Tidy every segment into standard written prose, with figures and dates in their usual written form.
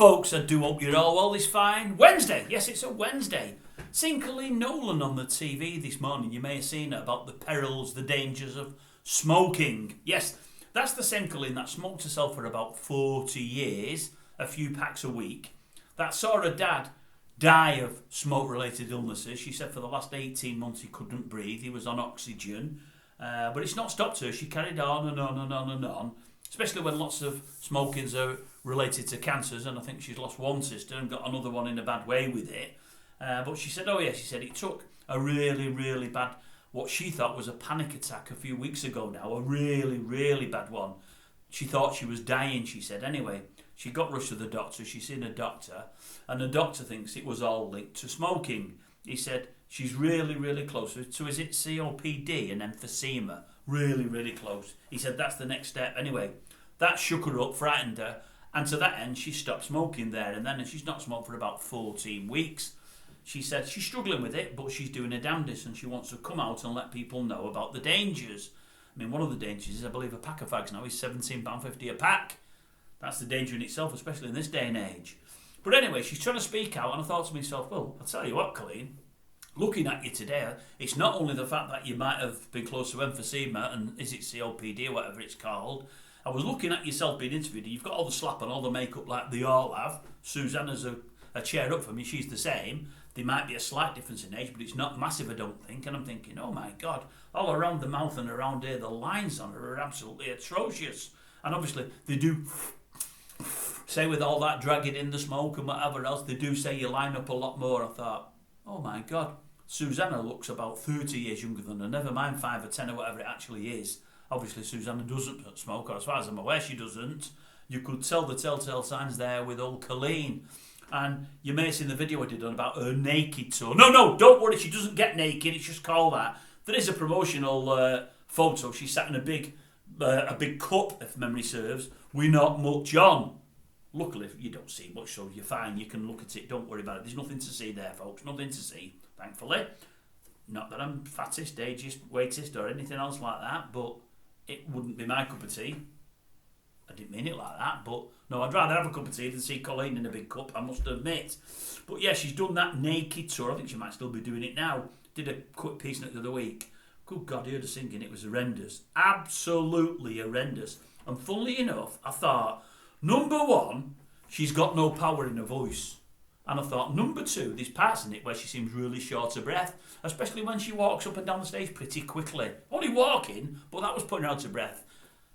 folks, I do hope you're all well this fine. Wednesday, yes, it's a Wednesday. Seen Coleen Nolan on the TV this morning. You may have seen it about the perils, the dangers of smoking. Yes, that's the same Coleen that smoked herself for about 40 years, a few packs a week. That saw her dad die of smoke-related illnesses. She said for the last 18 months he couldn't breathe. He was on oxygen. But it's not stopped her. She carried on and on and on and on, especially when lots of smokings are related to cancers, and I think she's lost one sister and got another one in a bad way with it. But she said, she said it took a really, really bad, what she thought was a panic attack a few weeks ago now, a really, really bad one. She thought she was dying, she said. Anyway, she got rushed to the doctor. She's seen a doctor, and the doctor thinks it was all linked to smoking. He said she's really, really close to, is it COPD and emphysema? Really, really close. He said that's the next step. Anyway, that shook her up, frightened her, and to that end, she stopped smoking there and then, and she's not smoked for about 14 weeks. She said she's struggling with it, but she's doing her damnedest, and she wants to come out and let people know about the dangers. I mean, one of the dangers is, I believe, a pack of fags now is £17.50 a pack. That's the danger in itself, especially in this day and age. But anyway, she's trying to speak out, and I thought to myself, well, I'll tell you what, Coleen, looking at you today, it's not only the fact that you might have been close to emphysema, and is it COPD or whatever it's called. I was looking at yourself being interviewed, and you've got all the slap and all the makeup like they all have. Susanna's a chair up for me, she's the same. There might be a slight difference in age, but it's not massive, I don't think. And I'm thinking, oh my God, all around the mouth and around here, the lines on her are absolutely atrocious. And obviously, they do say with all that dragging in the smoke and whatever else, they do say you line up a lot more. I thought, oh my God, Susanna looks about 30 years younger than her, never mind 5 or 10 or whatever it actually is. Obviously, Susanna doesn't smoke, or as far as I'm aware, she doesn't. You could tell the telltale signs there with old Coleen. And you may have seen the video I did on about her naked tour. No, don't worry, she doesn't get naked, it's just called that. There is a promotional photo. She sat in a big cup, if memory serves, with not much on. Luckily, you don't see much, so you're fine. You can look at it, don't worry about it. There's nothing to see there, folks, nothing to see, thankfully. Not that I'm fattest, ageist, weightest, or anything else like that, but it wouldn't be my cup of tea. I didn't mean it like that, but no, I'd rather have a cup of tea than see Coleen in a big cup, I must admit. But yeah, she's done that naked tour. I think she might still be doing it now. Did a quick piece in it the other week. Good God, I heard her singing. It was horrendous. Absolutely horrendous. And funnily enough, I thought, number one, she's got no power in her voice. And I thought, number two, there's parts in it where she seems really short of breath, especially when she walks up and down the stage pretty quickly. Only walking, but that was putting her out of breath.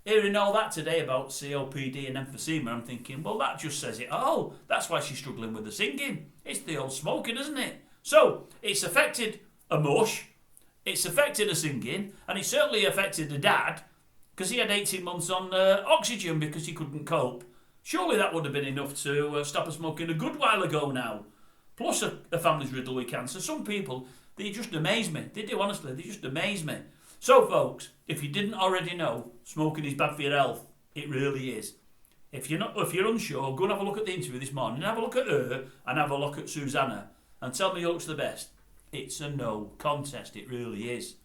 Hearing all that today about COPD and emphysema, I'm thinking, well, that just says it all. That's why she's struggling with the singing. It's the old smoking, isn't it? So, it's affected a MUSH, it's affected her singing, and it certainly affected her dad, because he had 18 months on oxygen because he couldn't cope. Surely that would have been enough to stop her smoking a good while ago now. Plus, her family's riddled with cancer. Some people, they just amaze me. They do, honestly, they just amaze me. So, folks, if you didn't already know, smoking is bad for your health. It really is. If you're unsure, go and have a look at the interview this morning. Have a look at her and have a look at Susanna. And tell me who looks the best. It's a no contest. It really is.